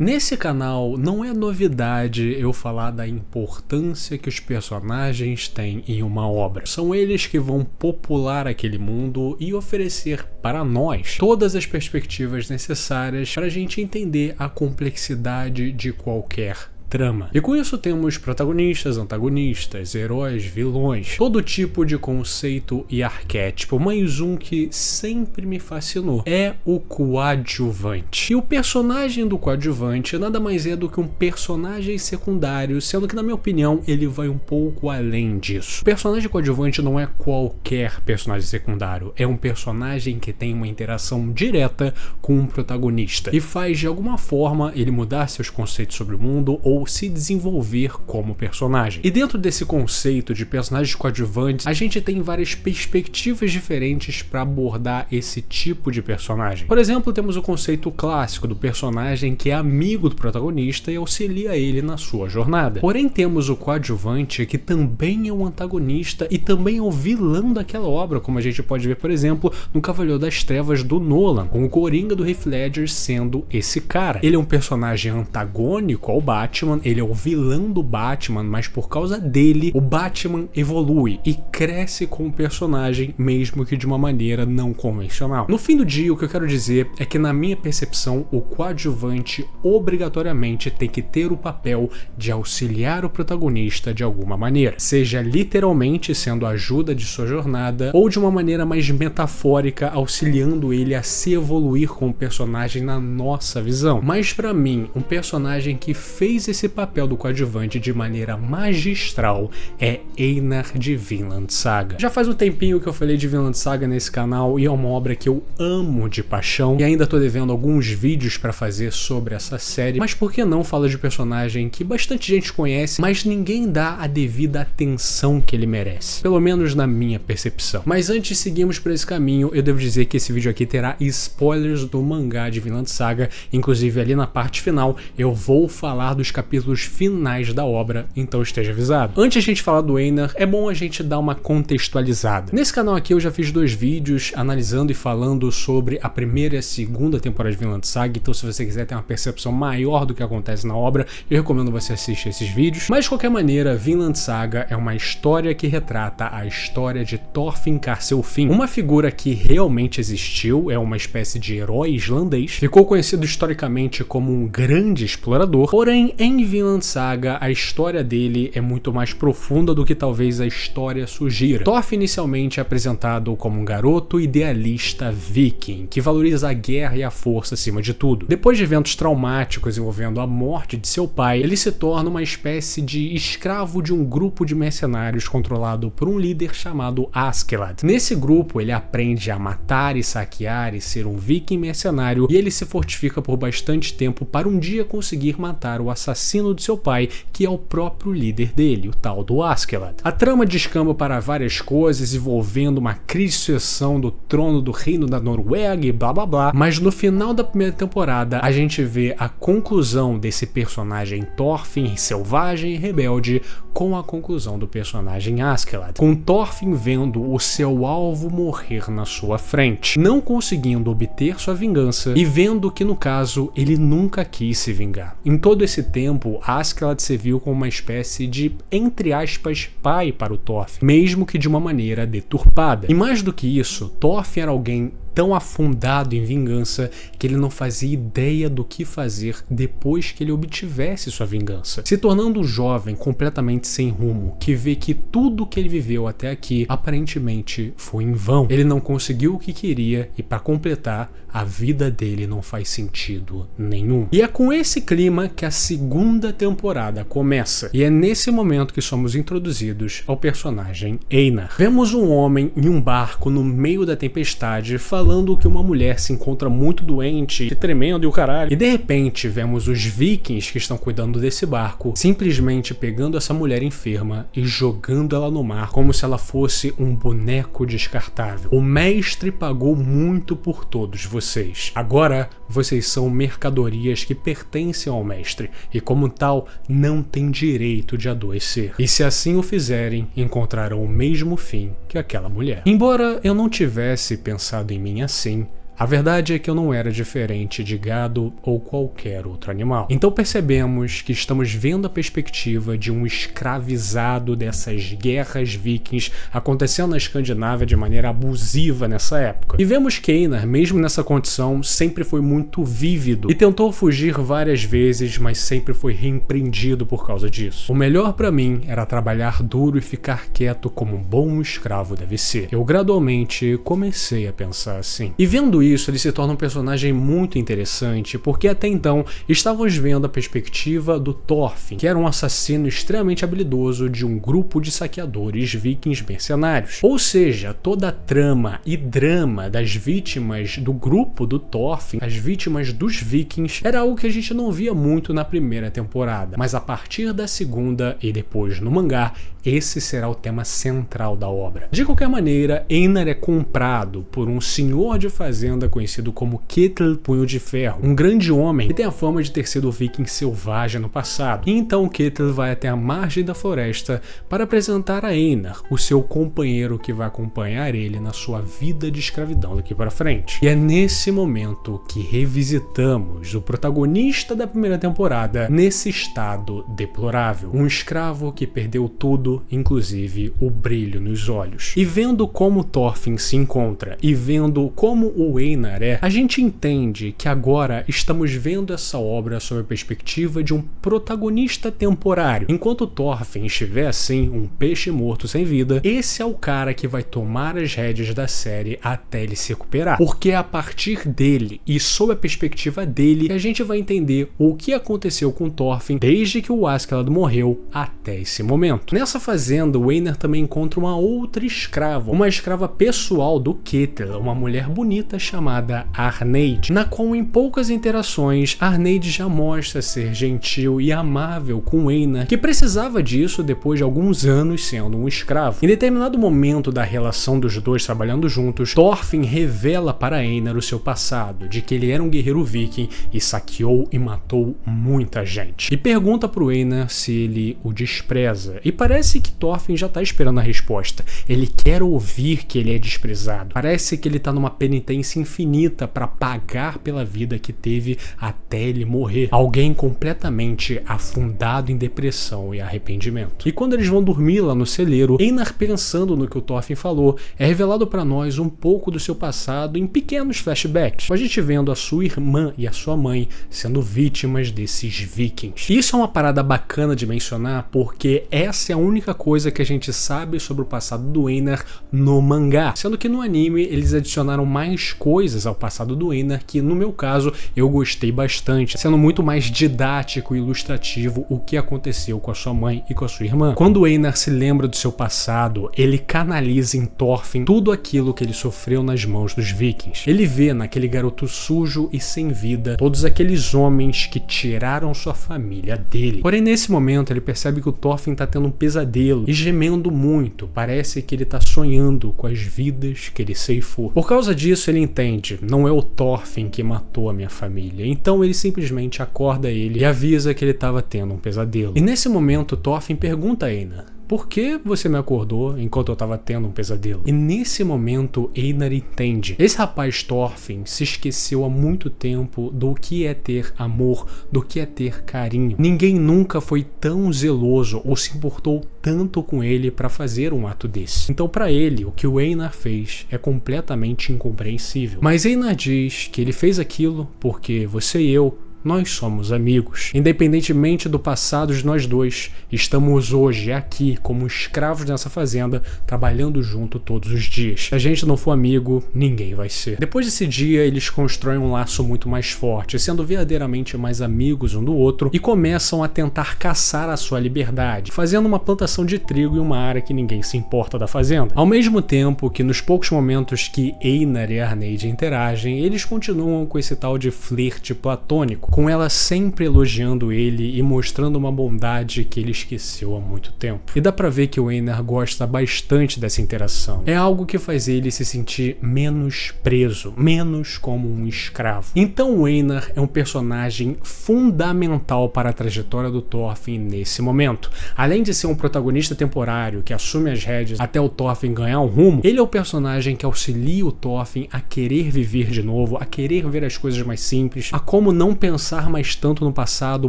Nesse canal não é novidade eu falar da importância que os personagens têm em uma obra. São eles que vão popular aquele mundo e oferecer para nós todas as perspectivas necessárias para a gente entender a complexidade de qualquer trama. E com isso temos protagonistas, antagonistas, heróis, vilões, todo tipo de conceito e arquétipo, mas um que sempre me fascinou é o coadjuvante. E o personagem do coadjuvante nada mais é do que um personagem secundário, sendo que na minha opinião ele vai um pouco além disso. O personagem coadjuvante não é qualquer personagem secundário, é um personagem que tem uma interação direta com um protagonista e faz de alguma forma ele mudar seus conceitos sobre o mundo ou se desenvolver como personagem. E dentro desse conceito de personagens coadjuvantes, a gente tem várias perspectivas diferentes para abordar esse tipo de personagem. Por exemplo, temos o conceito clássico do personagem que é amigo do protagonista e auxilia ele na sua jornada. Porém, temos o coadjuvante que também é um antagonista e também é o vilão daquela obra, como a gente pode ver, por exemplo, no Cavaleiro das Trevas do Nolan, com o Coringa do Heath Ledger sendo esse cara. Ele é um personagem antagônico ao Batman, ele é o vilão do Batman, mas por causa dele, o Batman evolui e cresce com o personagem, mesmo que de uma maneira não convencional. No fim do dia, o que eu quero dizer é que, na minha percepção, o coadjuvante obrigatoriamente tem que ter o papel de auxiliar o protagonista de alguma maneira, seja literalmente sendo a ajuda de sua jornada ou de uma maneira mais metafórica, auxiliando ele a se evoluir com o personagem na nossa visão. Mas pra mim, um personagem que fez esse papel do coadjuvante de maneira magistral é Einar de Vinland Saga. Já faz um tempinho que eu falei de Vinland Saga nesse canal e é uma obra que eu amo de paixão e ainda tô devendo alguns vídeos pra fazer sobre essa série, mas por que não falar de personagem que bastante gente conhece, mas ninguém dá a devida atenção que ele merece, pelo menos na minha percepção. Mas antes de seguirmos por esse caminho, eu devo dizer que esse vídeo aqui terá spoilers do mangá de Vinland Saga, inclusive ali na parte final eu vou falar dos capítulos finais da obra, então esteja avisado. Antes de a gente falar do Einar, é bom a gente dar uma contextualizada. Nesse canal aqui eu já fiz 2 vídeos analisando e falando sobre a primeira e a segunda temporada de Vinland Saga, então se você quiser ter uma percepção maior do que acontece na obra, eu recomendo você assistir esses vídeos. Mas de qualquer maneira, Vinland Saga é uma história que retrata a história de Thorfinn Karlsefinn, uma figura que realmente existiu, é uma espécie de herói islandês, ficou conhecido historicamente como um grande explorador, porém em Vinland Saga a história dele é muito mais profunda do que talvez a história sugira. Thorfinn inicialmente é apresentado como um garoto idealista viking, que valoriza a guerra e a força acima de tudo. Depois de eventos traumáticos envolvendo a morte de seu pai, ele se torna uma espécie de escravo de um grupo de mercenários controlado por um líder chamado Askeladd. Nesse grupo ele aprende a matar e saquear e ser um viking mercenário, e ele se fortifica por bastante tempo para um dia conseguir matar o assassino de seu pai, que é o próprio líder dele, o tal do Askeladd. A trama descamba para várias coisas envolvendo uma crise de sucessão do trono do reino da Noruega e blá blá blá, mas no final da primeira temporada a gente vê a conclusão desse personagem Thorfinn selvagem e rebelde com a conclusão do personagem Askeladd, com Thorfinn vendo o seu alvo morrer na sua frente, não conseguindo obter sua vingança e vendo que no caso ele nunca quis se vingar. Em todo esse tempo, Askeladd se viu como uma espécie de, entre aspas, pai para o Thorfinn, mesmo que de uma maneira deturpada. E mais do que isso, Thorfinn era alguém tão afundado em vingança que ele não fazia ideia do que fazer depois que ele obtivesse sua vingança, se tornando um jovem completamente sem rumo, que vê que tudo que ele viveu até aqui aparentemente foi em vão. Ele não conseguiu o que queria e, para completar, a vida dele não faz sentido nenhum. E é com esse clima que a segunda temporada começa, e é nesse momento que somos introduzidos ao personagem Einar. Vemos um homem em um barco no meio da tempestade falando que uma mulher se encontra muito doente, que tremendo e o caralho. E de repente vemos os vikings que estão cuidando desse barco simplesmente pegando essa mulher enferma e jogando ela no mar como se ela fosse um boneco descartável. O mestre pagou muito por todos vocês. Agora vocês são mercadorias que pertencem ao mestre e, como tal, não têm direito de adoecer. E se assim o fizerem, encontrarão o mesmo fim que aquela mulher. Embora eu não tivesse pensado em mim assim, A verdade é que eu não era diferente de gado ou qualquer outro animal. Então percebemos que estamos vendo a perspectiva de um escravizado dessas guerras vikings acontecendo na Escandinávia de maneira abusiva nessa época. E vemos que Einar, mesmo nessa condição, sempre foi muito vívido e tentou fugir várias vezes, mas sempre foi repreendido por causa disso. O melhor para mim era trabalhar duro e ficar quieto como um bom escravo deve ser. Eu gradualmente comecei a pensar assim. E vendo isso, ele se torna um personagem muito interessante, porque até então estávamos vendo a perspectiva do Thorfinn, que era um assassino extremamente habilidoso de um grupo de saqueadores vikings mercenários. Ou seja, toda a trama e drama das vítimas do grupo do Thorfinn, as vítimas dos vikings, era algo que a gente não via muito na primeira temporada, mas a partir da segunda e depois no mangá, esse será o tema central da obra. De qualquer maneira, Einar é comprado por um senhor de fazenda conhecido como Ketil Punho de Ferro, um grande homem que tem a fama de ter sido viking selvagem no passado. E então Ketil vai até a margem da floresta para apresentar a Einar, o seu companheiro que vai acompanhar ele na sua vida de escravidão daqui para frente. E é nesse momento que revisitamos o protagonista da primeira temporada nesse estado deplorável. Um escravo que perdeu tudo, inclusive o brilho nos olhos. E vendo como Thorfinn se encontra e vendo como o Einar é, a gente entende que agora estamos vendo essa obra sob a perspectiva de um protagonista temporário. Enquanto Thorfinn estiver assim, um peixe morto sem vida, esse é o cara que vai tomar as rédeas da série até ele se recuperar. Porque é a partir dele e sob a perspectiva dele que a gente vai entender o que aconteceu com Thorfinn desde que o Askeladd morreu até esse momento. Nessa fazenda, o Einar também encontra uma outra escrava, uma escrava pessoal do Ketil, uma mulher bonita chamada Arneid, na qual em poucas interações, Arneid já mostra ser gentil e amável com Einar, que precisava disso depois de alguns anos sendo um escravo. Em determinado momento da relação dos dois trabalhando juntos, Thorfinn revela para Einar o seu passado, de que ele era um guerreiro viking e saqueou e matou muita gente. E pergunta pro Einar se ele o despreza, e parece que Thorfinn já tá esperando a resposta. Ele quer ouvir que ele é desprezado. Parece que ele tá numa penitência infinita para pagar pela vida que teve até ele morrer. Alguém completamente afundado em depressão e arrependimento. E quando eles vão dormir lá no celeiro, Einar, pensando no que o Thorfinn falou, é revelado para nós um pouco do seu passado em pequenos flashbacks, com a gente vendo a sua irmã e a sua mãe sendo vítimas desses vikings. Isso é uma parada bacana de mencionar, porque essa é a única coisa que a gente sabe sobre o passado do Einar no mangá, sendo que no anime eles adicionaram mais coisas ao passado do Einar que, no meu caso, eu gostei bastante, sendo muito mais didático e ilustrativo o que aconteceu com a sua mãe e com a sua irmã. Quando o Einar se lembra do seu passado, ele canaliza em Thorfinn tudo aquilo que ele sofreu nas mãos dos vikings. Ele vê naquele garoto sujo e sem vida todos aqueles homens que tiraram sua família dele. Porém, nesse momento, ele percebe que o Thorfinn tá tendo um pesadelo e gemendo muito. Parece que ele tá sonhando com as vidas que ele ceifou. Por causa disso, ele entende, não é o Thorfinn que matou a minha família. Então ele simplesmente acorda ele e avisa que ele estava tendo um pesadelo. E nesse momento, Thorfinn pergunta a Einar: por que você me acordou enquanto eu estava tendo um pesadelo? E nesse momento, Einar entende. Esse rapaz Thorfinn se esqueceu há muito tempo do que é ter amor, do que é ter carinho. Ninguém nunca foi tão zeloso ou se importou tanto com ele para fazer um ato desse. Então, para ele, o que o Einar fez é completamente incompreensível. Mas Einar diz que ele fez aquilo porque você e eu, nós somos amigos. Independentemente do passado de nós dois, estamos hoje aqui como escravos nessa fazenda, trabalhando junto todos os dias. Se a gente não for amigo, ninguém vai ser. Depois desse dia, eles constroem um laço muito mais forte, sendo verdadeiramente mais amigos um do outro, e começam a tentar caçar a sua liberdade, fazendo uma plantação de trigo em uma área que ninguém se importa da fazenda. Ao mesmo tempo que nos poucos momentos que Einar e Arneid interagem, eles continuam com esse tal de flerte platônico, com ela sempre elogiando ele e mostrando uma bondade que ele esqueceu há muito tempo. E dá pra ver que o Einar gosta bastante dessa interação. É algo que faz ele se sentir menos preso, menos como um escravo. Então o Einar é um personagem fundamental para a trajetória do Thorfinn nesse momento. Além de ser um protagonista temporário que assume as rédeas até o Thorfinn ganhar um rumo, ele é o personagem que auxilia o Thorfinn a querer viver de novo, a querer ver as coisas mais simples, a como não pensar mais tanto no passado,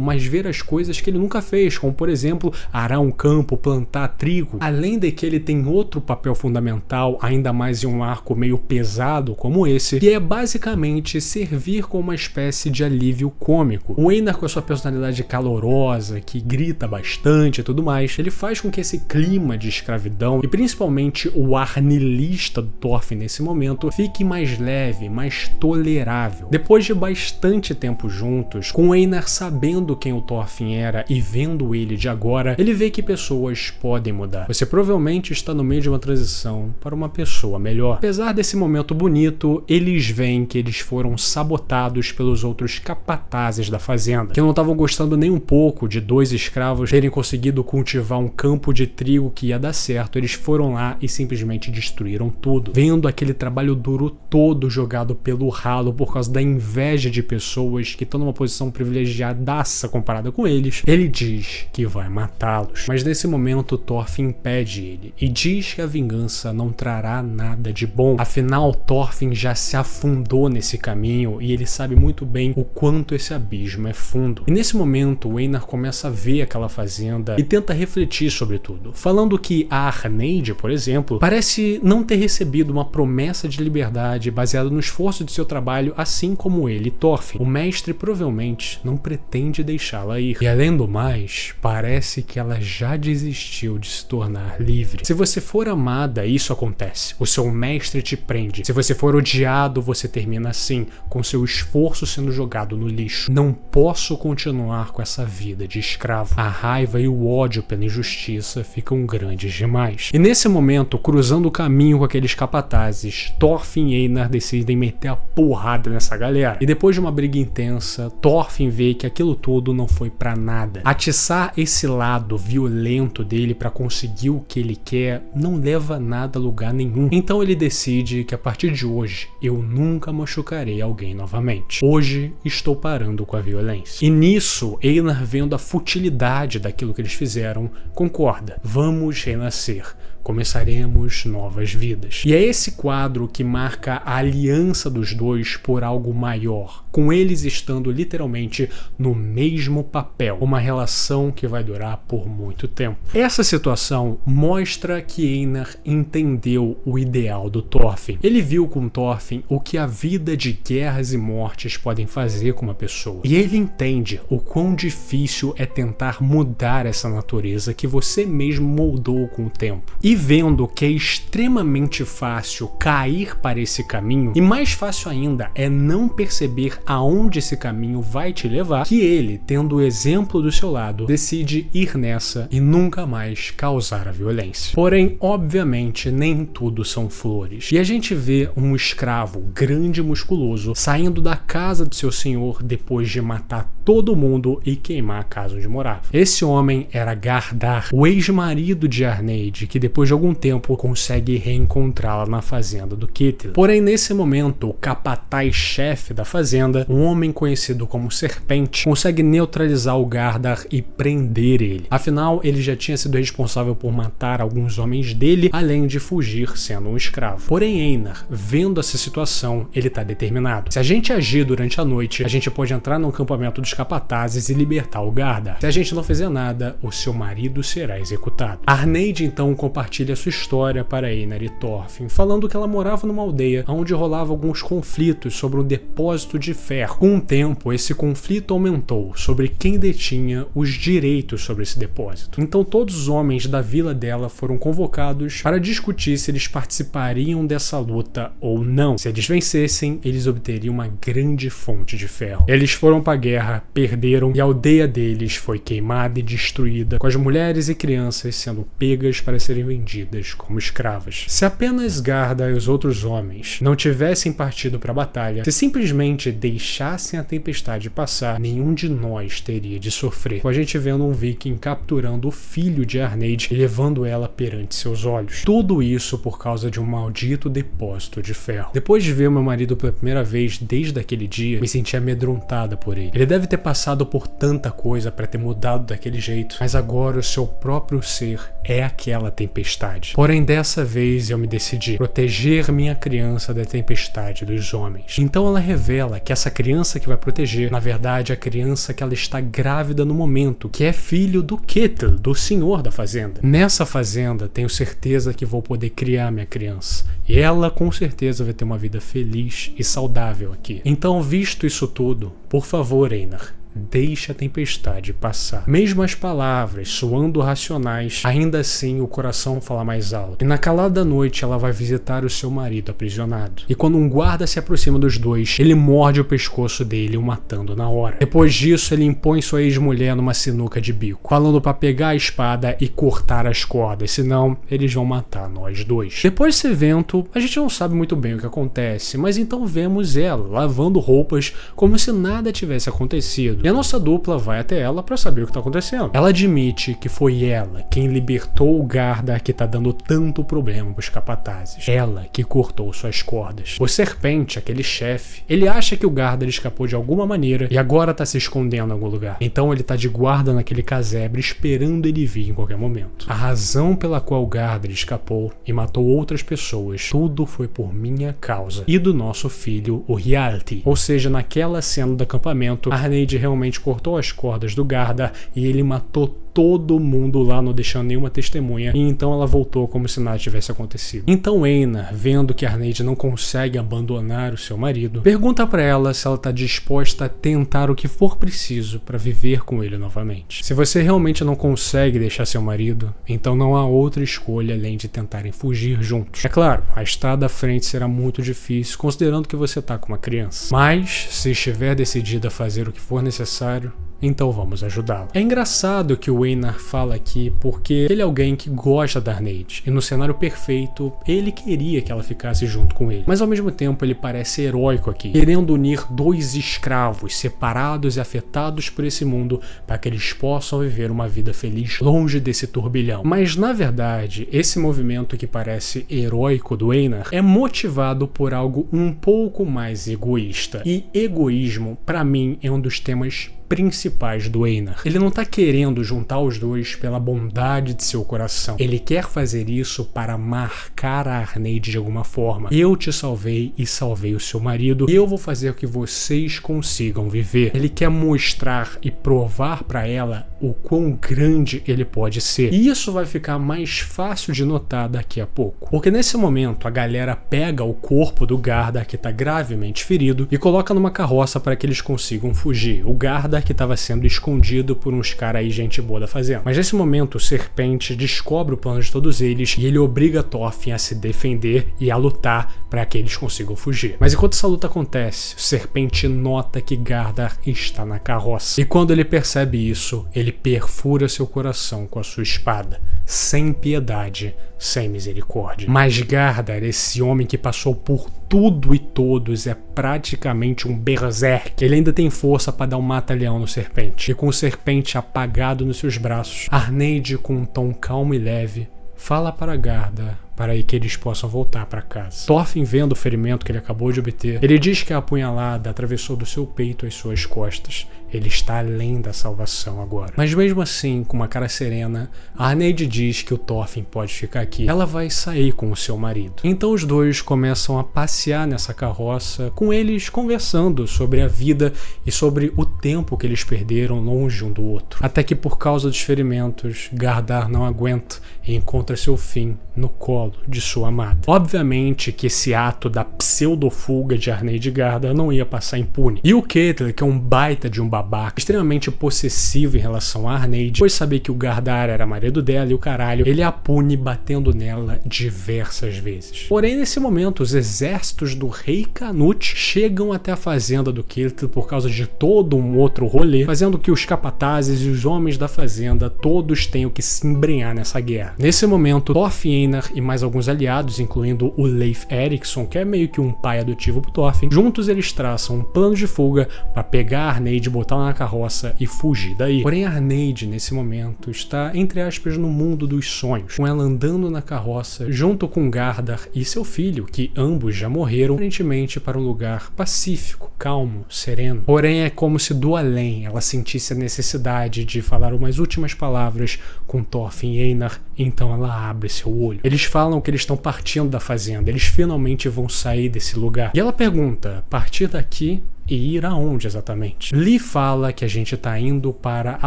mas ver as coisas que ele nunca fez, como por exemplo, arar um campo, plantar trigo. Além de que ele tem outro papel fundamental, ainda mais em um arco meio pesado como esse, que é basicamente servir como uma espécie de alívio cômico. O Einar, com a sua personalidade calorosa, que grita bastante e tudo mais, ele faz com que esse clima de escravidão e principalmente o ar niilista do Thorfinn nesse momento fique mais leve, mais tolerável. Depois de bastante tempo juntos, com o Einar sabendo quem o Thorfinn era e vendo ele de agora, ele vê que pessoas podem mudar. Você provavelmente está no meio de uma transição para uma pessoa melhor. Apesar desse momento bonito, eles veem que eles foram sabotados pelos outros capatazes da fazenda, que não estavam gostando nem um pouco de dois escravos terem conseguido cultivar um campo de trigo que ia dar certo. Eles foram lá e simplesmente destruíram tudo, vendo aquele trabalho duro todo jogado pelo ralo por causa da inveja de pessoas que estão numa posição privilegiadaça comparada com eles. Ele diz que vai matá-los, mas nesse momento Thorfinn impede ele e diz que a vingança não trará nada de bom. Afinal, Thorfinn já se afundou nesse caminho e ele sabe muito bem o quanto esse abismo é fundo. E nesse momento o Einar começa a ver aquela fazenda e tenta refletir sobre tudo, falando que a Arneide, por exemplo, parece não ter recebido uma promessa de liberdade baseada no esforço de seu trabalho, assim como ele, Thorfinn. O mestre provavelmente não pretende deixá-la ir. E além do mais, parece que ela já desistiu de se tornar livre. Se você for amada, isso acontece. O seu mestre te prende. Se você for odiado, você termina assim, com seu esforço sendo jogado no lixo. Não posso continuar com essa vida de escravo. A raiva e o ódio pela injustiça ficam grandes demais. E nesse momento, cruzando o caminho com aqueles capatazes, Thorfinn e Einar decidem meter a porrada nessa galera. E depois de uma briga intensa, Thorfinn vê que aquilo tudo não foi pra nada. Atiçar esse lado violento dele pra conseguir o que ele quer não leva nada a lugar nenhum. Então ele decide que a partir de hoje eu nunca machucarei alguém novamente. Hoje estou parando com a violência. E nisso, Einar, vendo a futilidade daquilo que eles fizeram, concorda. Vamos renascer. Começaremos novas vidas. E é esse quadro que marca a aliança dos dois por algo maior, com eles estando literalmente no mesmo papel, uma relação que vai durar por muito tempo. Essa situação mostra que Einar entendeu o ideal do Thorfinn. Ele viu com Thorfinn o que a vida de guerras e mortes podem fazer com uma pessoa. E ele entende o quão difícil é tentar mudar essa natureza que você mesmo moldou com o tempo. E vendo que é extremamente fácil cair para esse caminho, e mais fácil ainda é não perceber aonde esse caminho vai te levar, que ele, tendo o exemplo do seu lado, decide ir nessa e nunca mais causar a violência. Porém, obviamente, nem tudo são flores. E a gente vê um escravo grande e musculoso saindo da casa do seu senhor depois de matar todo mundo e queimar a casa onde morava. Esse homem era Gardar, o ex-marido de Arneide, que depois de algum tempo consegue reencontrá-la na fazenda do Ketil. Porém, nesse momento, o capataz-chefe da fazenda, um homem conhecido como Serpente, consegue neutralizar o Gardar e prender ele. Afinal, ele já tinha sido responsável por matar alguns homens dele, além de fugir sendo um escravo. Porém, Einar, vendo essa situação, ele está determinado. Se a gente agir durante a noite, a gente pode entrar no acampamento dos capatazes e libertar o Gardar. Se a gente não fizer nada, o seu marido será executado. Arneide então compartilha sua história para Einar e Thorfinn, falando que ela morava numa aldeia onde rolava alguns conflitos sobre um depósito de ferro. Com o tempo, esse conflito aumentou sobre quem detinha os direitos sobre esse depósito. Então todos os homens da vila dela foram convocados para discutir se eles participariam dessa luta ou não. Se eles vencessem, eles obteriam uma grande fonte de ferro. Eles foram para a guerra guerra, perderam e a aldeia deles foi queimada e destruída, com as mulheres e crianças sendo pegas para serem vendidas como escravas. Se apenas Garda e os outros homens não tivessem partido para a batalha, se simplesmente deixassem a tempestade passar, nenhum de nós teria de sofrer. Com a gente vendo um viking capturando o filho de Arneid e levando ela perante seus olhos. Tudo isso por causa de um maldito depósito de ferro. Depois de ver meu marido pela primeira vez desde aquele dia, me senti amedrontada por ele. Ele deve ter passado por tanta coisa para ter mudado daquele jeito, mas agora o seu próprio ser é aquela tempestade. Porém, dessa vez eu me decidi proteger minha criança da tempestade dos homens. Então ela revela que essa criança que vai proteger, na verdade, é a criança que ela está grávida no momento, que é filho do Ketil, do senhor da fazenda. Nessa fazenda, tenho certeza que vou poder criar minha criança. E ela, com certeza, vai ter uma vida feliz e saudável aqui. Então, visto isso tudo, por favor, Einar, deixe a tempestade passar. Mesmo as palavras soando racionais, ainda assim o coração fala mais alto. E na calada da noite ela vai visitar o seu marido aprisionado. E quando um guarda se aproxima dos dois, ele morde o pescoço dele, o matando na hora. Depois disso, ele impõe sua ex-mulher numa sinuca de bico, falando para pegar a espada e cortar as cordas, senão eles vão matar nós dois. Depois desse evento, a gente não sabe muito bem o que acontece, mas então vemos ela lavando roupas como se nada tivesse acontecido. E a nossa dupla vai até ela para saber o que está acontecendo. Ela admite que foi ela quem libertou o Garda que tá dando tanto problema pros capatazes. Ela que cortou suas cordas. O Serpente, aquele chefe, ele acha que o Garda escapou de alguma maneira e agora tá se escondendo em algum lugar. Então ele tá de guarda naquele casebre esperando ele vir em qualquer momento. A razão pela qual o Garda escapou e matou outras pessoas, tudo foi por minha causa e do nosso filho, o Hjalti. Ou seja, naquela cena do acampamento, Arneid realmente cortou as cordas do Garda e ele matou todo mundo lá, não deixando nenhuma testemunha, e então ela voltou como se nada tivesse acontecido. Então Einar, vendo que Arneid não consegue abandonar o seu marido, pergunta para ela se ela está disposta a tentar o que for preciso para viver com ele novamente. Se você realmente não consegue deixar seu marido, então não há outra escolha além de tentarem fugir juntos. É claro, a estrada à frente será muito difícil, considerando que você está com uma criança. Mas, se estiver decidida a fazer o que for necessário, então vamos ajudá-lo. É engraçado que o Einar fala aqui porque ele é alguém que gosta da Arneid, e no cenário perfeito, ele queria que ela ficasse junto com ele. Mas ao mesmo tempo ele parece heróico aqui, querendo unir dois escravos separados e afetados por esse mundo para que eles possam viver uma vida feliz longe desse turbilhão. Mas na verdade, esse movimento que parece heróico do Einar é motivado por algo um pouco mais egoísta. E egoísmo, para mim, é um dos temas principais do Einar. Ele não tá querendo juntar os dois pela bondade de seu coração. Ele quer fazer isso para marcar a Arneid de alguma forma. Eu te salvei e salvei o seu marido, e eu vou fazer que vocês consigam viver. Ele quer mostrar e provar para ela o quão grande ele pode ser. E isso vai ficar mais fácil de notar daqui a pouco. Porque nesse momento a galera pega o corpo do Garda, que tá gravemente ferido, e coloca numa carroça para que eles consigam fugir. O Garda que estava sendo escondido por uns caras aí, gente boa da fazenda. Mas nesse momento o Serpente descobre o plano de todos eles e ele obriga Thorfinn a se defender e a lutar para que eles consigam fugir. Mas enquanto essa luta acontece, o Serpente nota que Garda está na carroça. E quando ele percebe isso, ele perfura seu coração com a sua espada, sem piedade, sem misericórdia. Mas Garda, esse homem que passou por tudo e todos, é praticamente um berserk. Ele ainda tem força para dar um mata-leão no Serpente. E com o Serpente apagado nos seus braços, Arneid, com um tom calmo e leve, fala para Garda para que eles possam voltar para casa. Thorfinn, vendo o ferimento que ele acabou de obter, ele diz que a apunhalada atravessou do seu peito às suas costas. Ele está além da salvação agora. Mas mesmo assim, com uma cara serena, a Arneid diz que o Thorfinn pode ficar aqui. Ela vai sair com o seu marido. Então os dois começam a passear nessa carroça, com eles conversando sobre a vida e sobre o tempo que eles perderam longe um do outro. Até que por causa dos ferimentos, Gardar não aguenta e encontra seu fim no colo de sua amada. Obviamente que esse ato da pseudo-fuga de Arneid e Garda não ia passar impune. E o Ketil, que é um baita de um babaca, babaca, extremamente possessivo em relação a Arneid, depois de saber que o Gardar era marido dela e o caralho, ele a pune batendo nela diversas vezes. Porém, nesse momento, os exércitos do rei Canute chegam até a fazenda do Ketil por causa de todo um outro rolê, fazendo que os capatazes e os homens da fazenda todos tenham que se embrenhar nessa guerra. Nesse momento, Thorfinn Einar e mais alguns aliados, incluindo o Leif Erikson, que é meio que um pai adotivo pro Thorfinn, juntos eles traçam um plano de fuga para pegar a Arneid, botar ela na carroça e fugir daí. Porém, a Arneid, nesse momento, está, entre aspas, no mundo dos sonhos, com ela andando na carroça junto com Gardar e seu filho, que ambos já morreram, aparentemente para um lugar pacífico, calmo, sereno. Porém, é como se do além ela sentisse a necessidade de falar umas últimas palavras com Thorfinn Einar, então ela abre seu olho. Eles falam que eles estão partindo da fazenda, eles finalmente vão sair desse lugar. E ela pergunta, partir daqui e ir aonde exatamente? Lee fala que a gente tá indo para a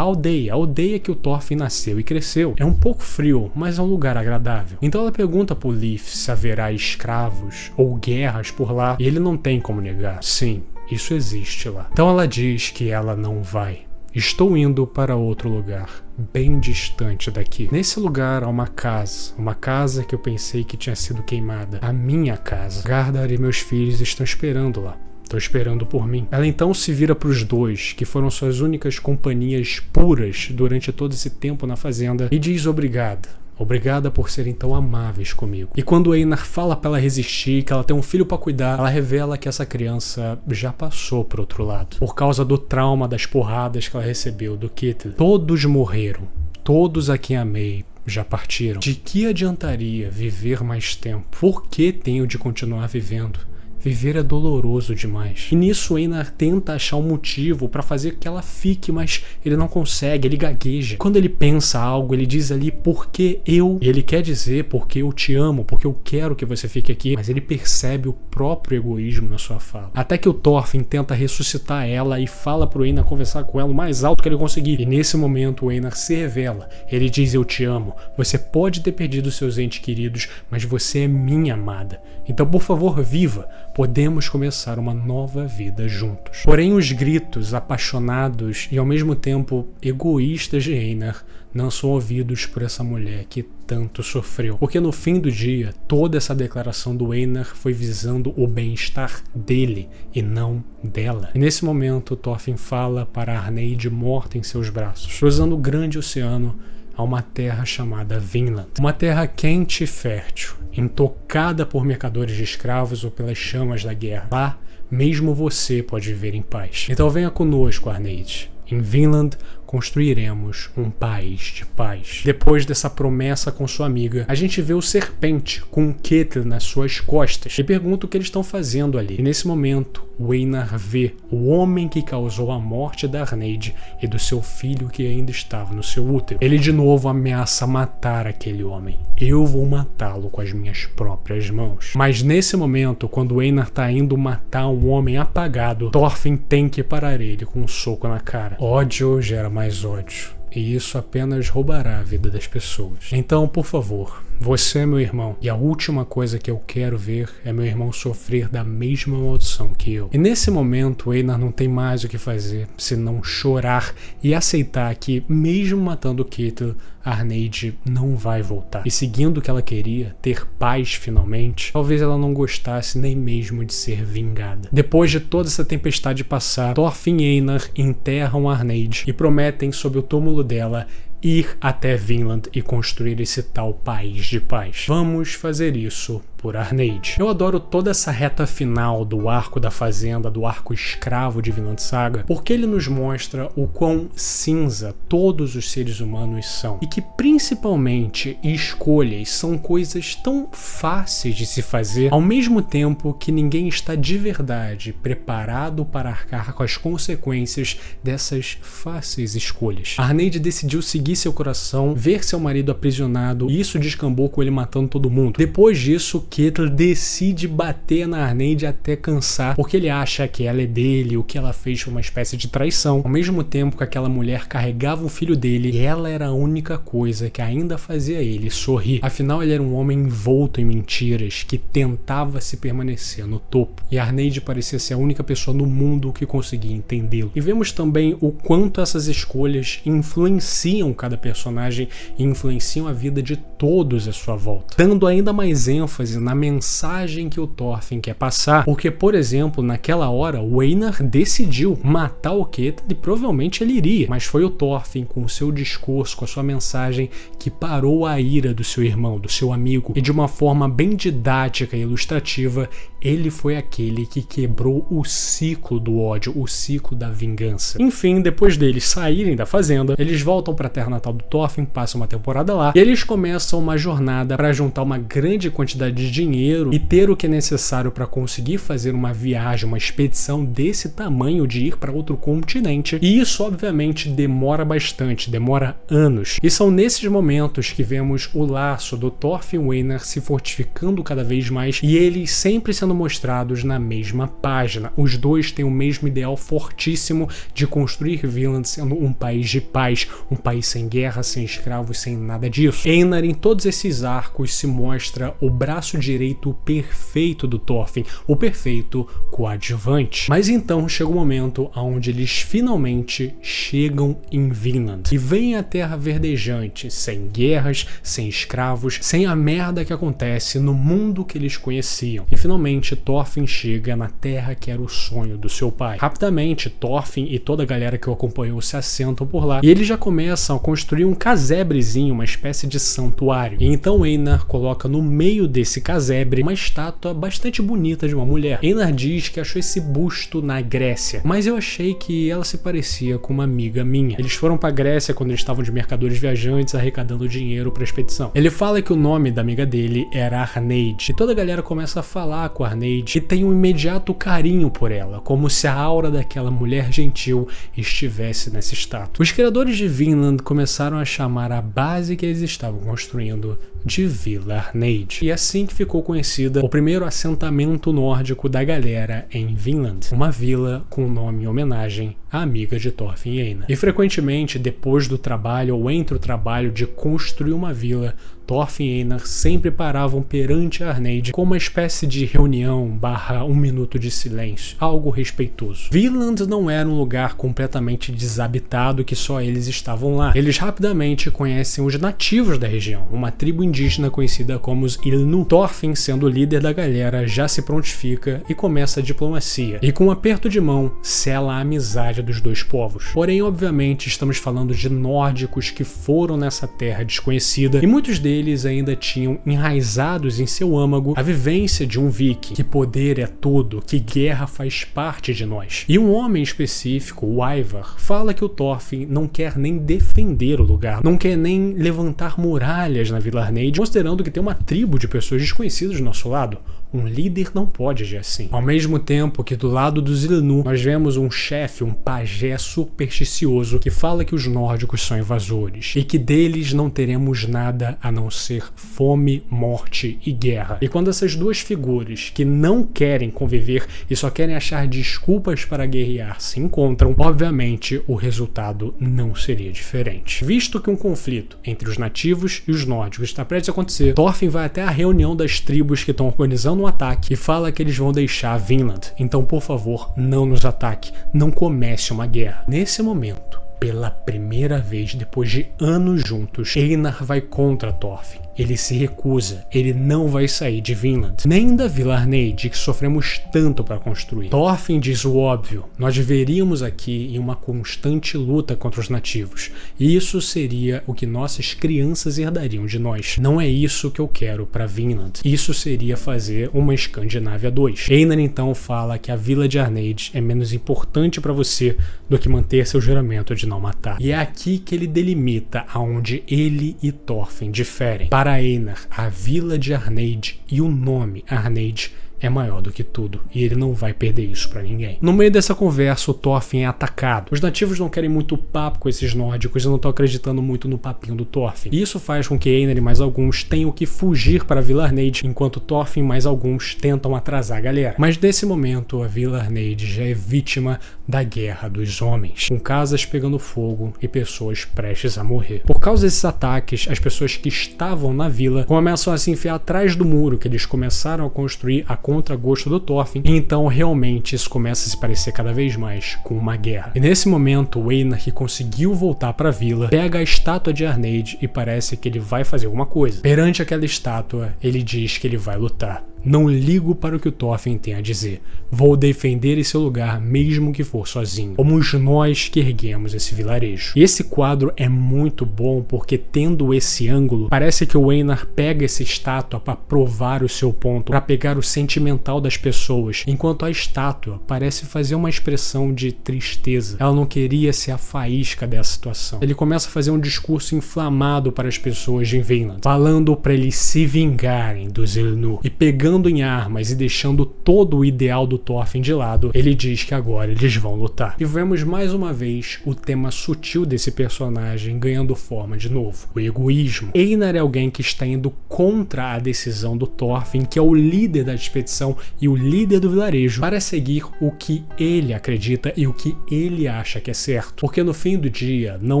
aldeia que o Thorfinn nasceu e cresceu. É um pouco frio, mas é um lugar agradável. Então ela pergunta pro Leif se haverá escravos ou guerras por lá, e ele não tem como negar. Sim, isso existe lá. Então ela diz que ela não vai. Estou indo para outro lugar, bem distante daqui. Nesse lugar há uma casa que eu pensei que tinha sido queimada. A minha casa. Gardar e meus filhos estão esperando lá. Estou esperando por mim. Ela então se vira para os dois, que foram suas únicas companhias puras durante todo esse tempo na fazenda, e diz obrigada. Obrigada por serem tão amáveis comigo. E quando Einar fala pra ela resistir, que ela tem um filho pra cuidar, ela revela que essa criança já passou pro outro lado. Por causa do trauma das porradas que ela recebeu do Ketil. Todos morreram. Todos a quem amei já partiram. De que adiantaria viver mais tempo? Por que tenho de continuar vivendo? Viver é doloroso demais. E nisso Einar tenta achar um motivo pra fazer que ela fique, mas ele não consegue, ele gagueja. Quando ele pensa algo, ele diz ali, porque eu... E ele quer dizer, porque eu te amo, porque eu quero que você fique aqui. Mas ele percebe o próprio egoísmo na sua fala. Até que o Thorfinn tenta ressuscitar ela e fala pro Einar conversar com ela o mais alto que ele conseguir. E nesse momento o Einar se revela. Ele diz, eu te amo. Você pode ter perdido seus entes queridos, mas você é minha amada. Então, por favor, viva. Podemos começar uma nova vida juntos. Porém, os gritos apaixonados e ao mesmo tempo egoístas de Einar não são ouvidos por essa mulher que tanto sofreu. Porque no fim do dia, toda essa declaração do Einar foi visando o bem-estar dele e não dela. E nesse momento, Thorfinn fala para Arneid morta em seus braços, cruzando o grande oceano a uma terra chamada Vinland. Uma terra quente e fértil, intocada por mercadores de escravos ou pelas chamas da guerra. Lá, mesmo você pode viver em paz. Então venha conosco, Arneid. Em Vinland, construiremos um país de paz. Depois dessa promessa com sua amiga, a gente vê o Serpente com um Ketil nas suas costas e pergunta o que eles estão fazendo ali. E nesse momento, o Einar vê o homem que causou a morte da Arneid e do seu filho que ainda estava no seu útero. Ele de novo ameaça matar aquele homem. Eu vou matá-lo com as minhas próprias mãos. Mas nesse momento, quando o Einar está indo matar um homem apagado, Thorfinn tem que parar ele com um soco na cara. Ódio gera mais ódio, e isso apenas roubará a vida das pessoas. Então, por favor, você é meu irmão, e a última coisa que eu quero ver é meu irmão sofrer da mesma maldição que eu. E nesse momento, Einar não tem mais o que fazer senão chorar e aceitar que, mesmo matando Ketil, Arneid não vai voltar. E seguindo o que ela queria, ter paz finalmente, talvez ela não gostasse nem mesmo de ser vingada. Depois de toda essa tempestade passar, Thorfinn e Einar enterram Arneid e prometem sob o túmulo dela ir até Vinland e construir esse tal país de paz. Vamos fazer isso por Arneid. Eu adoro toda essa reta final do arco da fazenda, do arco escravo de Vinland Saga, porque ele nos mostra o quão cinza todos os seres humanos são e que principalmente escolhas são coisas tão fáceis de se fazer, ao mesmo tempo que ninguém está de verdade preparado para arcar com as consequências dessas fáceis escolhas. Arneid decidiu seguir seu coração, ver seu marido aprisionado, e isso descambou com ele matando todo mundo. Depois disso, Ketil decide bater na Arneid até cansar, porque ele acha que ela é dele, o que ela fez foi uma espécie de traição. Ao mesmo tempo que aquela mulher carregava o filho dele, e ela era a única coisa que ainda fazia ele sorrir. Afinal, ele era um homem envolto em mentiras, que tentava se permanecer no topo. E Arneid parecia ser a única pessoa no mundo que conseguia entendê-lo. E vemos também o quanto essas escolhas influenciam cada personagem e influenciam a vida de todos à sua volta, dando ainda mais ênfase na mensagem que o Thorfinn quer passar, porque, por exemplo, naquela hora, o Einar decidiu matar o Ketil e provavelmente ele iria, mas foi o Thorfinn, com o seu discurso, com a sua mensagem, que parou a ira do seu irmão, do seu amigo, e de uma forma bem didática e ilustrativa, ele foi aquele que quebrou o ciclo do ódio, o ciclo da vingança. Enfim, depois deles saírem da fazenda, eles voltam para a terra natal do Thorfinn, passam uma temporada lá, e eles começam uma jornada para juntar uma grande quantidade de dinheiro e ter o que é necessário para conseguir fazer uma viagem, uma expedição desse tamanho, de ir para outro continente. E isso, obviamente, demora bastante, demora anos. E são nesses momentos que vemos o laço do Thorfinn e o Einar se fortificando cada vez mais, e eles sempre sendo mostrados na mesma página. Os dois têm o mesmo ideal fortíssimo de construir Vinland sendo um país de paz, um país sem guerra, sem escravos, sem nada disso. Einar, em todos esses arcos, se mostra o braço direito perfeito do Thorfinn, o perfeito coadjuvante. Mas então chega o momento onde eles finalmente chegam em Vinland e veem a terra verdejante, sem guerras, sem escravos, sem a merda que acontece no mundo que eles conheciam. E finalmente Thorfinn chega na terra que era o sonho do seu pai. Rapidamente, Thorfinn e toda a galera que o acompanhou se assentam por lá, e eles já começam a construir um casebrezinho, uma espécie de santuário. E então Einar coloca no meio desse casebre uma estátua bastante bonita de uma mulher. Einar diz que achou esse busto na Grécia, mas eu achei que ela se parecia com uma amiga minha. Eles foram pra Grécia quando eles estavam de mercadores viajantes arrecadando dinheiro pra expedição. Ele fala que o nome da amiga dele era Arneid, e toda a galera começa a falar com a Arneid e tem um imediato carinho por ela, como se a aura daquela mulher gentil estivesse nessa estátua. Os criadores de Vinland começaram a chamar a base que eles estavam construindo de Vila Arneid, e assim que ficou conhecida o primeiro assentamento nórdico da galera em Vinland, uma vila com o nome em homenagem à amiga de Thorfinn e Einar. E frequentemente, depois do trabalho ou entre o trabalho de construir uma vila, Thorfinn e Einar sempre paravam perante a Arneid com uma espécie de reunião / um minuto de silêncio, algo respeitoso. Vinland não era um lugar completamente desabitado que só eles estavam lá. Eles rapidamente conhecem os nativos da região, uma tribo indígena conhecida como os Ilnu. Thorfinn, sendo o líder da galera, já se prontifica e começa a diplomacia, e com um aperto de mão sela a amizade dos dois povos. Porém, obviamente, estamos falando de nórdicos que foram nessa terra desconhecida, e muitos deles ainda tinham enraizados em seu âmago a vivência de um viking, que poder é tudo, que guerra faz parte de nós. E um homem específico, o Ivar, fala que o Thorfinn não quer nem defender o lugar, não quer nem levantar muralhas na Vila Arneid, considerando que tem uma tribo de pessoas desconhecidas do nosso lado. Um líder não pode agir assim. Ao mesmo tempo que do lado dos Ilnu, nós vemos um chefe, um pajé supersticioso, que fala que os nórdicos são invasores e que deles não teremos nada a não ser fome, morte e guerra. E quando essas duas figuras que não querem conviver e só querem achar desculpas para guerrear se encontram, obviamente o resultado não seria diferente. Visto que um conflito entre os nativos e os nórdicos está prestes a acontecer, Thorfinn vai até a reunião das tribos que estão organizando um ataque e fala que eles vão deixar Vinland. Então, por favor, não nos ataque, não comece uma guerra. Nesse momento, pela primeira vez depois de anos juntos, Einar vai contra Thorfinn. Ele se recusa, ele não vai sair de Vinland, nem da Vila Arneid, que sofremos tanto para construir. Thorfinn diz o óbvio: nós viveríamos aqui em uma constante luta contra os nativos, e isso seria o que nossas crianças herdariam de nós. Não é isso que eu quero para Vinland. Isso seria fazer uma Escandinávia 2. Einar então fala que a Vila de Arneid é menos importante para você do que manter seu juramento de não matar. E é aqui que ele delimita aonde ele e Thorfinn diferem. Para Einar, a Vila de Arneid e o nome Arneid é maior do que tudo, e ele não vai perder isso pra ninguém. No meio dessa conversa, o Thorfinn é atacado. Os nativos não querem muito papo com esses nórdicos e não estão acreditando muito no papinho do Thorfinn. E isso faz com que Einar e mais alguns tenham que fugir para Villarneid, enquanto Thorfinn e mais alguns tentam atrasar a galera. Mas nesse momento, a Villarneid já é vítima da Guerra dos Homens, com casas pegando fogo e pessoas prestes a morrer. Por causa desses ataques, as pessoas que estavam na vila começam a se enfiar atrás do muro que eles começaram a construir a contragosto do Thorfinn, e então realmente isso começa a se parecer cada vez mais com uma guerra. E nesse momento, o Einar, que conseguiu voltar para a vila, pega a estátua de Arneid e parece que ele vai fazer alguma coisa. Perante aquela estátua, ele diz que ele vai lutar. Não ligo para o que o Thorfinn tem a dizer. Vou defender esse lugar mesmo que for sozinho. Somos nós que erguemos esse vilarejo. E esse quadro é muito bom porque, tendo esse ângulo, parece que o Einar pega essa estátua para provar o seu ponto, para pegar o sentimental das pessoas, enquanto a estátua parece fazer uma expressão de tristeza. Ela não queria ser a faísca dessa situação. Ele começa a fazer um discurso inflamado para as pessoas de Vinland, falando para eles se vingarem dos Ilnur, e pegando em armas e deixando todo o ideal do Thorfinn de lado, ele diz que agora eles vão lutar. E vemos mais uma vez o tema sutil desse personagem ganhando forma de novo: o egoísmo. Einar é alguém que está indo contra a decisão do Thorfinn, que é o líder da expedição e o líder do vilarejo, para seguir o que ele acredita e o que ele acha que é certo. Porque no fim do dia, não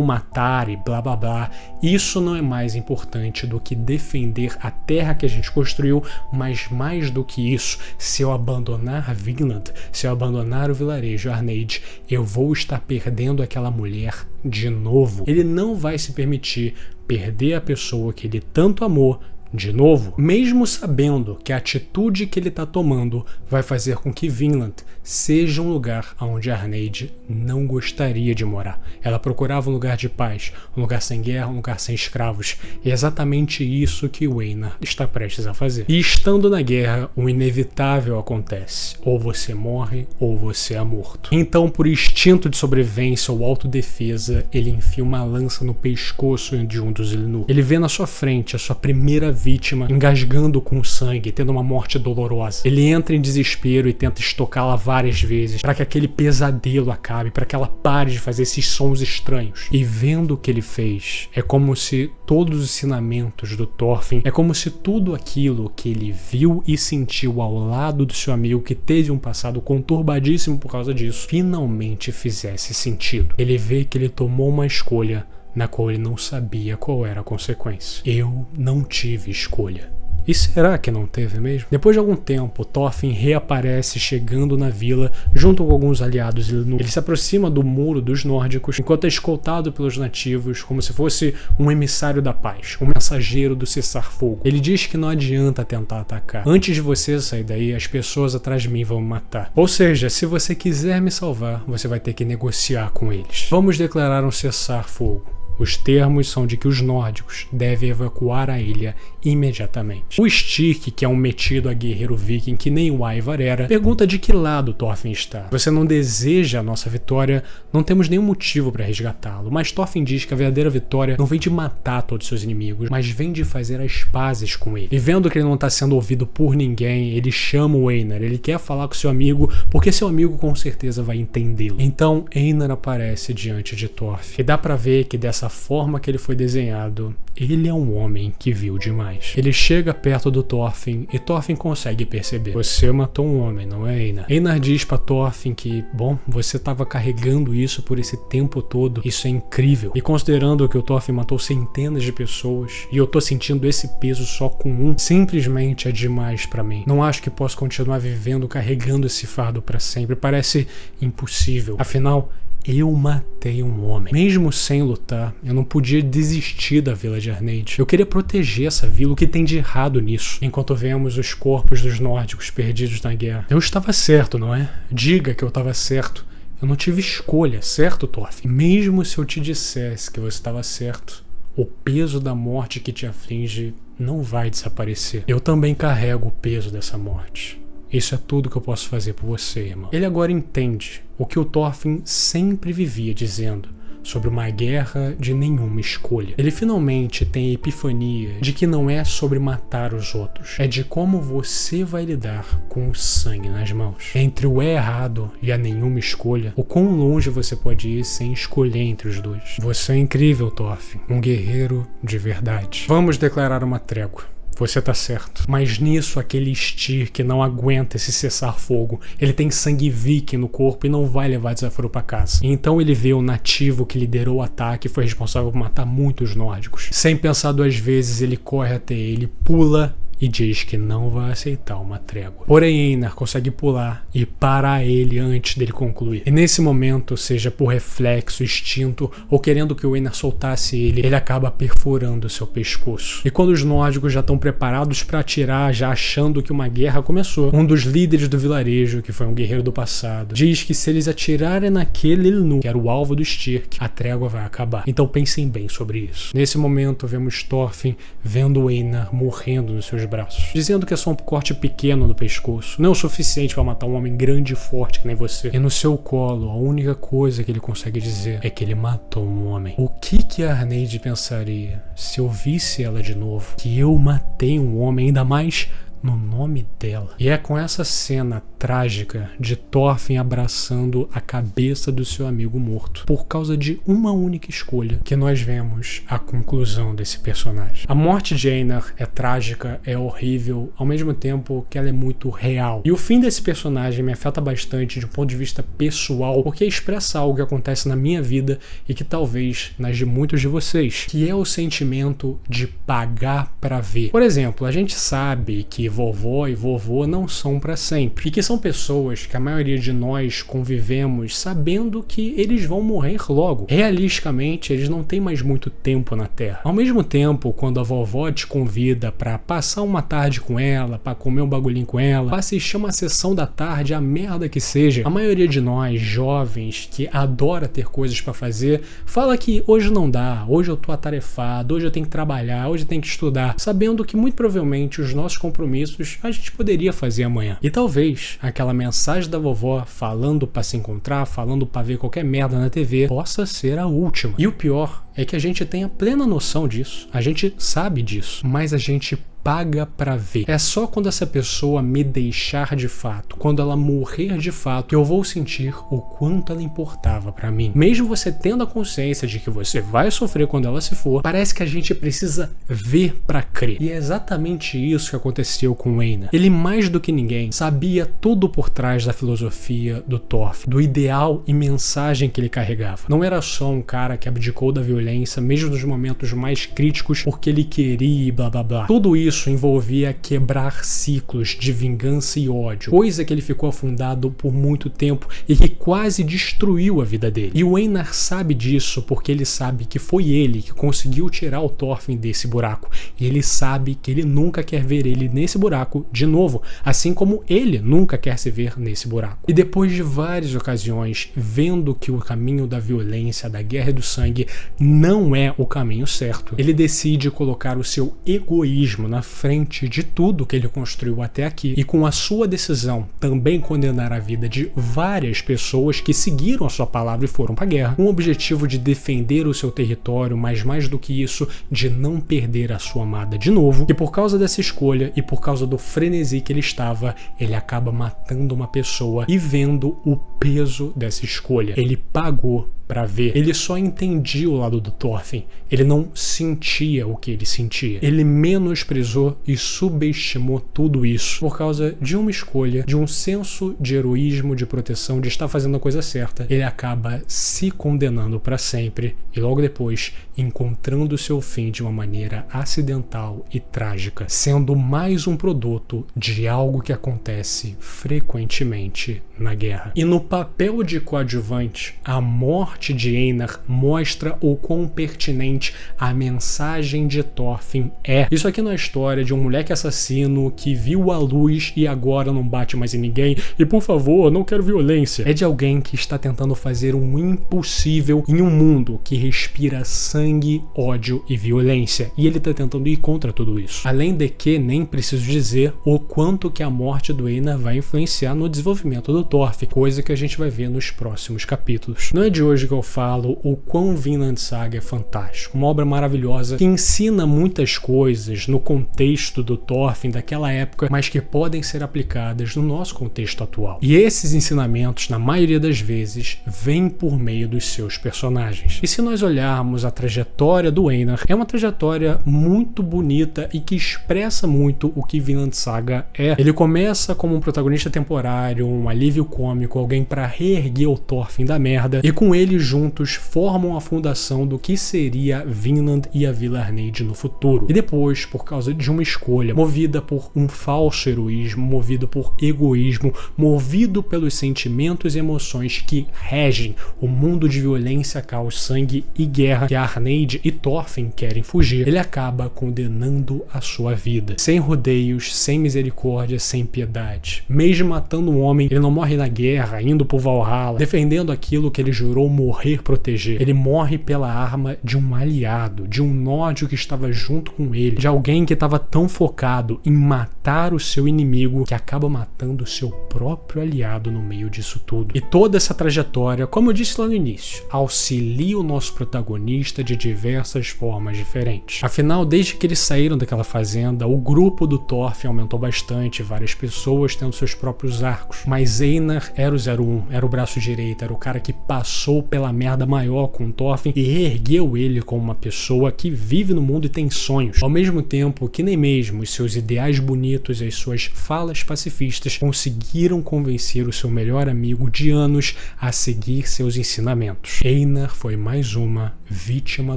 matar e blá blá blá, isso não é mais importante do que defender a terra que a gente construiu, mas mais do que isso, se eu abandonar Vinland, se eu abandonar o vilarejo Arneid, eu vou estar perdendo aquela mulher de novo. Ele não vai se permitir perder a pessoa que ele tanto amou de novo, mesmo sabendo que a atitude que ele está tomando vai fazer com que Vinland seja um lugar onde Arneid não gostaria de morar. Ela procurava um lugar de paz, um lugar sem guerra, um lugar sem escravos. E é exatamente isso que o Einar está prestes a fazer. E estando na guerra, o inevitável acontece. Ou você morre, ou você é morto. Então, por instinto de sobrevivência ou autodefesa, ele enfia uma lança no pescoço de um dos Ilnur. Ele vê na sua frente a sua primeira vítima engasgando com sangue, tendo uma morte dolorosa. Ele entra em desespero e tenta estocá-la várias vezes para que aquele pesadelo acabe, para que ela pare de fazer esses sons estranhos. E vendo o que ele fez, é como se todos os ensinamentos do Thorfinn, é como se tudo aquilo que ele viu e sentiu ao lado do seu amigo, que teve um passado conturbadíssimo por causa disso, finalmente fizesse sentido. Ele vê que ele tomou uma escolha na qual ele não sabia qual era a consequência. Eu não tive escolha. E será que não teve mesmo? Depois de algum tempo, Thorfinn reaparece chegando na vila junto com alguns aliados Ilnur. Ele se aproxima do muro dos nórdicos enquanto é escoltado pelos nativos como se fosse um emissário da paz, um mensageiro do cessar-fogo. Ele diz que não adianta tentar atacar. Antes de você sair daí, as pessoas atrás de mim vão me matar. Ou seja, se você quiser me salvar, você vai ter que negociar com eles. Vamos declarar um cessar-fogo. Os termos são de que os nórdicos devem evacuar a ilha imediatamente. O Stirk, que é um metido a guerreiro viking que nem o Ivar era, pergunta de que lado Thorfinn está. Você não deseja a nossa vitória, não temos nenhum motivo para resgatá-lo, mas Thorfinn diz que a verdadeira vitória não vem de matar todos seus inimigos, mas vem de fazer as pazes com ele. E vendo que ele não está sendo ouvido por ninguém, ele chama o Einar, ele quer falar com seu amigo, porque seu amigo com certeza vai entendê-lo. Então Einar aparece diante de Thorfinn, e dá para ver que dessa forma que ele foi desenhado, ele é um homem que viu demais. Ele chega perto do Thorfinn e Thorfinn consegue perceber: você matou um homem, não é, Einar? Einar diz pra Thorfinn que, bom, você estava carregando isso por esse tempo todo, isso é incrível. E considerando que o Thorfinn matou centenas de pessoas e eu tô sentindo esse peso só com um, simplesmente é demais pra mim. Não acho que posso continuar vivendo carregando esse fardo pra sempre. Parece impossível. Afinal, eu matei um homem. Mesmo sem lutar, eu não podia desistir da vila de Arneid. Eu queria proteger essa vila. O que tem de errado nisso? Enquanto vemos os corpos dos nórdicos perdidos na guerra. Eu estava certo, não é? Diga que eu estava certo. Eu não tive escolha, certo, Thorfinn? Mesmo se eu te dissesse que você estava certo, o peso da morte que te aflige não vai desaparecer. Eu também carrego o peso dessa morte. Isso é tudo que eu posso fazer por você, irmão. Ele agora entende o que o Thorfinn sempre vivia dizendo. sobre uma guerra de nenhuma escolha. Ele finalmente tem a epifania de que não é sobre matar os outros, é de como você vai lidar com o sangue nas mãos. Entre o é errado e a nenhuma escolha, o quão longe você pode ir sem escolher entre os dois. Você é incrível, Thorfinn, um guerreiro de verdade. Vamos declarar uma trégua. Você tá certo. Mas nisso, aquele Styr que não aguenta esse cessar-fogo, ele tem sangue viking no corpo e não vai levar desaforo pra casa. Então ele vê o nativo que liderou o ataque e foi responsável por matar muitos nórdicos. Sem pensar duas vezes, ele corre até ele, pula e diz que não vai aceitar uma trégua. Porém, Einar consegue pular e parar ele antes dele concluir. E nesse momento, seja por reflexo, instinto ou querendo que o Einar soltasse ele acaba perfurando seu pescoço. E quando os nórdicos já estão preparados para atirar, já achando que uma guerra começou, um dos líderes do vilarejo, que foi um guerreiro do passado, diz que se eles atirarem naquele Ilnu, que era o alvo do Styrk, a trégua vai acabar. Então pensem bem sobre isso. Nesse momento, vemos Thorfinn vendo o Einar morrendo nos seus braços, dizendo que é só um corte pequeno no pescoço, não é o suficiente para matar um homem grande e forte que nem você. E no seu colo, a única coisa que ele consegue dizer é que ele matou um homem. O que a Arneide pensaria se eu visse ela de novo? Que eu matei um homem, ainda mais no nome dela. E é com essa cena trágica de Thorfinn abraçando a cabeça do seu amigo morto, por causa de uma única escolha, que nós vemos a conclusão desse personagem. A morte de Einar é trágica, é horrível, ao mesmo tempo que ela é muito real. E o fim desse personagem me afeta bastante de um ponto de vista pessoal, porque expressa algo que acontece na minha vida e que talvez nas de muitos de vocês, que é o sentimento de pagar pra ver. Por exemplo, a gente sabe que vovó e vovô não são pra sempre, e que são pessoas que a maioria de nós convivemos sabendo que eles vão morrer logo. Realisticamente, eles não têm mais muito tempo na Terra. Ao mesmo tempo, quando a vovó te convida pra passar uma tarde com ela, pra comer um bagulhinho com ela, pra assistir uma sessão da tarde, a merda que seja, a maioria de nós, jovens, que adora ter coisas pra fazer, fala que hoje não dá, hoje eu tô atarefado, hoje eu tenho que trabalhar, hoje eu tenho que estudar, sabendo que muito provavelmente os nossos compromissos a gente poderia fazer amanhã. E talvez aquela mensagem da vovó falando pra se encontrar, falando pra ver qualquer merda na TV, possa ser a última. E o pior é que a gente tem a plena noção disso, a gente sabe disso, mas a gente paga pra ver. É só quando essa pessoa me deixar de fato, quando ela morrer de fato, que eu vou sentir o quanto ela importava pra mim. Mesmo você tendo a consciência de que você vai sofrer quando ela se for, parece que a gente precisa ver pra crer. E é exatamente isso que aconteceu com o Einar. Ele, mais do que ninguém, sabia tudo por trás da filosofia do Thorfinn, do ideal e mensagem que ele carregava. Não era só um cara que abdicou da violência, mesmo nos momentos mais críticos, porque ele queria e blá blá blá. Tudo isso envolvia quebrar ciclos de vingança e ódio, coisa que ele ficou afundado por muito tempo e que quase destruiu a vida dele. E o Einar sabe disso porque ele sabe que foi ele que conseguiu tirar o Thorfinn desse buraco, e ele sabe que ele nunca quer ver ele nesse buraco de novo, assim como ele nunca quer se ver nesse buraco. E depois de várias ocasiões, vendo que o caminho da violência, da guerra e do sangue não é o caminho certo, ele decide colocar o seu egoísmo na frente de tudo que ele construiu até aqui, e com a sua decisão também condenar a vida de várias pessoas que seguiram a sua palavra e foram para a guerra, com o objetivo de defender o seu território, mas mais do que isso, de não perder a sua amada de novo. E por causa dessa escolha e por causa do frenesi que ele estava, ele acaba matando uma pessoa e vendo o peso dessa escolha. Ele pagou pra ver. Ele só entendia o lado do Thorfinn. Ele não sentia o que ele sentia. Ele menosprezou e subestimou tudo isso por causa de uma escolha, de um senso de heroísmo, de proteção, de estar fazendo a coisa certa. Ele acaba se condenando pra sempre e logo depois encontrando seu fim de uma maneira acidental e trágica, sendo mais um produto de algo que acontece frequentemente na guerra. E no papel de coadjuvante, a morte de Einar mostra o quão pertinente a mensagem de Thorfinn é. Isso aqui não é a história de um moleque assassino que viu a luz e agora não bate mais em ninguém e, por favor, não quero violência. É de alguém que está tentando fazer um impossível em um mundo que respira sangue, ódio e violência, e ele está tentando ir contra tudo isso. Além de que, nem preciso dizer o quanto que a morte do Einar vai influenciar no desenvolvimento do Thorfinn, coisa que a gente vai ver nos próximos capítulos. Não é de hoje que eu falo o quão Vinland Saga é fantástico. Uma obra maravilhosa que ensina muitas coisas no contexto do Thorfinn daquela época, mas que podem ser aplicadas no nosso contexto atual. E esses ensinamentos, na maioria das vezes, vêm por meio dos seus personagens. E se nós olharmos a trajetória do Einar, é uma trajetória muito bonita e que expressa muito o que Vinland Saga é. Ele começa como um protagonista temporário, um alívio cômico, alguém para reerguer o Thorfinn da merda, e com ele juntos formam a fundação do que seria Vinland e a Vila Arneid no futuro. E depois, por causa de uma escolha, movida por um falso heroísmo, movido por egoísmo, movido pelos sentimentos e emoções que regem o mundo de violência, caos, sangue e guerra que a Arneid e Thorfinn querem fugir, ele acaba condenando a sua vida, sem rodeios, sem misericórdia, sem piedade. Mesmo matando um homem, ele não morre na guerra, indo pro Valhalla, defendendo aquilo que ele jurou morrer proteger. Ele morre pela arma de um aliado, de um nódio que estava junto com ele, de alguém que estava tão focado em matar o seu inimigo que acaba matando o seu próprio aliado no meio disso tudo. E toda essa trajetória, como eu disse lá no início, auxilia o nosso protagonista de diversas formas diferentes. Afinal, desde que eles saíram daquela fazenda, o grupo do Thorfinn aumentou bastante, várias pessoas tendo seus próprios arcos. Mas Einar era o 01, era o braço direito, era o cara que passou pela merda maior com o Thorfinn e reergueu ele como uma pessoa que vive no mundo e tem sonhos. Ao mesmo tempo que nem mesmo os seus ideais bonitos e as suas falas pacifistas conseguiram convencer o seu melhor amigo de anos a seguir seus ensinamentos. Einar foi mais uma vítima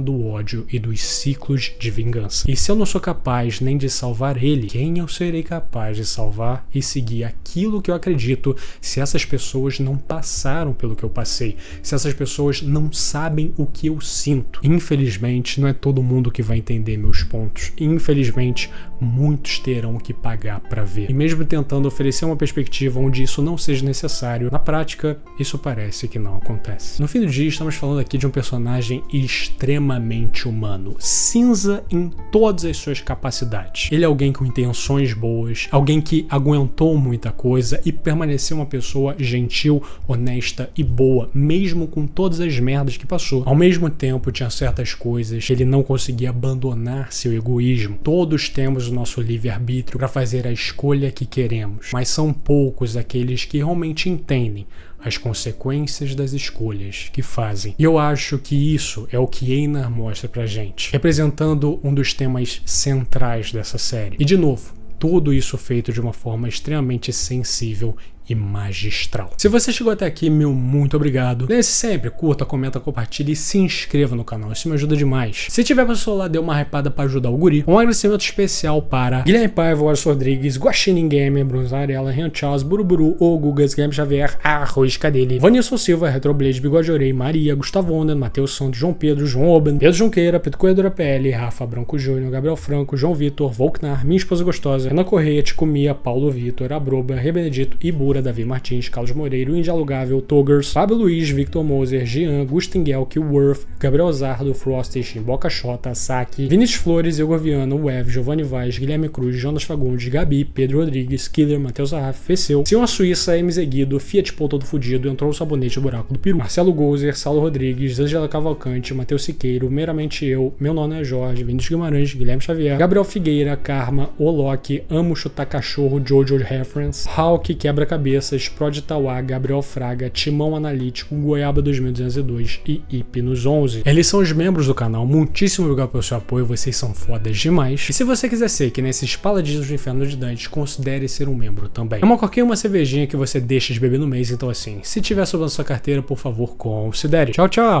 do ódio e dos ciclos de vingança. E se eu não sou capaz nem de salvar ele, quem eu serei capaz de salvar e seguir aquilo que eu acredito se essas pessoas não passaram pelo que eu passei, se essas pessoas não sabem o que eu sinto? Infelizmente, não é todo mundo que vai entender meus pontos. Infelizmente, muitos terão que pagar para ver. E mesmo tentando oferecer uma perspectiva onde isso não seja necessário, na prática, isso parece que não acontece. No fim do dia, estamos falando aqui de um personagem extremamente humano, cinza em todas as suas capacidades. Ele é alguém com intenções boas, alguém que aguentou muita coisa e permaneceu uma pessoa gentil, honesta e boa, mesmo com todas as merdas que passou. Ao mesmo tempo, tinha certas coisas que ele não conseguia abandonar seu egoísmo. Todos temos o nosso livre-arbítrio para fazer a escolha que queremos, mas são poucos aqueles que realmente entendem as consequências das escolhas que fazem. E eu acho que isso é o que Einar mostra pra gente, representando um dos temas centrais dessa série. E de novo, tudo isso feito de uma forma extremamente sensível e magistral. Se você chegou até aqui, meu muito obrigado. Lembre-se sempre, curta, comenta, compartilhe e se inscreva no canal, isso me ajuda demais. Se tiver para o celular, dê uma hypada para ajudar o guri. Um agradecimento especial para Guilherme Paiva, Wallace Rodrigues, Guaxinim Gamer, Bruno Arela, Rian Charles, Buruburu, O Gugas, Guilherme Xavier, Arroz Cadele, Vanilson Silva, Retroblade, Bigode Orei, Maria, Gustavo Onda, Matheus Santos, João Pedro, João Oben, Pedro Junqueira, Pedro Corredora PL, Rafa Branco Júnior, Gabriel Franco, João Vitor, Volknar, Minha Esposa Gostosa, Ana Correia, Ticumia, Paulo Vitor, Abroba, Rebenedito, Ibura, Davi Martins, Carlos Moreiro, Indialugável, Togers, Fábio Luiz, Victor Moser, Jean, Gustingel, Kilworth, Gabriel Zardo, Frosty, Chimboca Xota, Saki, Vinícius Flores, Igor Viano, Wev, Giovanni Vaz, Guilherme Cruz, Jonas Fagundes, Gabi, Pedro Rodrigues, Killer, Matheus Arraf, Feceu, Sion Suíça, M. Guido, Fiat Pô todo fudido, Entrou o Sabonete o Buraco do Peru, Marcelo Gozer, Saulo Rodrigues, Angela Cavalcante, Matheus Siqueiro, Meramente Eu, Meu Nome é Jorge, Vinícius Guimarães, Guilherme Xavier, Gabriel Figueira, Karma, Oloque, Amo Chutar Cachorro, Jojo Reference, Hulk, Quebra-Cabeças, Prod Tauá, Gabriel Fraga, Timão Analítico, Goiaba 2202 e Hipnos 11. Eles são os membros do canal, muitíssimo obrigado pelo seu apoio, vocês são fodas demais. E se você quiser ser que nesses Paladinos do Inferno de Dante, considere ser um membro também. É uma coquinha, uma cervejinha que você deixa de beber no mês, então assim, se tiver sobrando sua carteira, por favor, considere. Tchau, tchau!